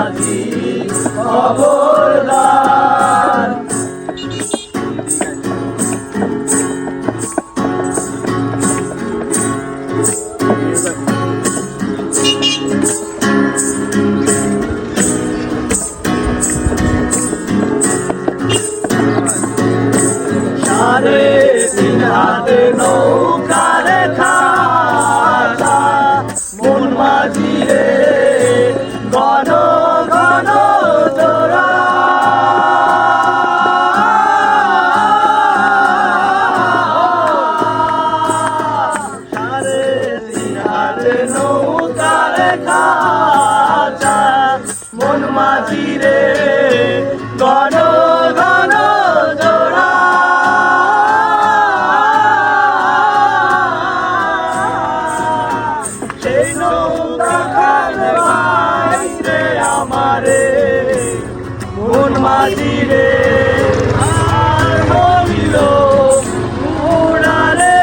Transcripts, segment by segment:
মাঝি খবরদার। সাড়ে তিন হাতে নৌকার খাতা মন মাঝি রে ঘন ঘন জোড়া। সাড়ে তিন হাতে নৌকার খাতা মন মাঝি রে ঘন ঘন জোড়া। সেই নৌকা খানে বাইরে আমারে মন মাঝি রে আর বলিল উড়ারে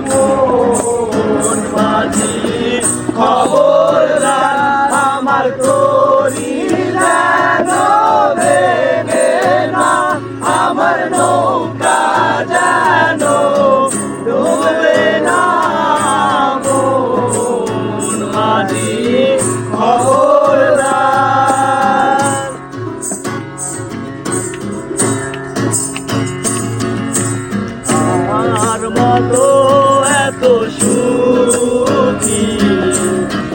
মন মাঝি খবরদার আমার তরি যেন ভেঙে না আমার নৌকা যেন ডুবে না মন মাঝি খবরদার। আমার মতো এত সুখী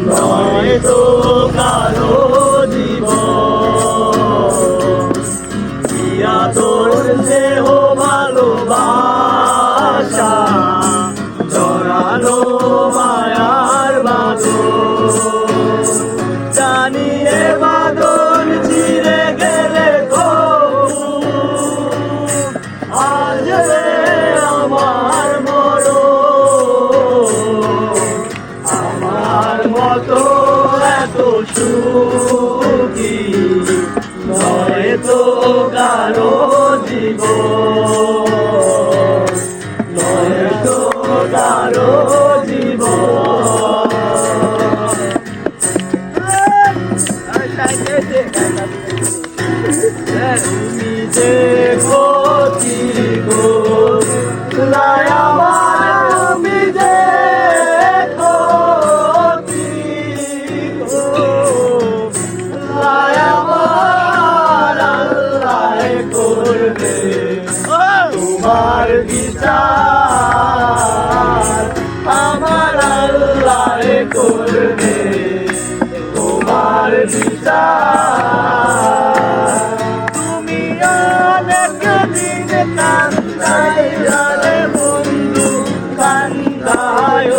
নয় তো কারো জীবন তোর দেহ ভালোবাসা জড়ানো মায়ার বাঁধন। জানি এ বাঁধন চিরে গেলে আজ রে আমার মরণ। আমার মতো এত সুখী নয় তো কারো জীবন, নয় তো কারো জীবন। তুমি দেখো কি গো আমার তুমি দেখো কি গো আমার আল্লাহ করবে তোমার বিচার। আমার আল্লাহ করবে তোমার বিচার। তুমি অনেক দিন কান্দাই বন্ধু কান্দায়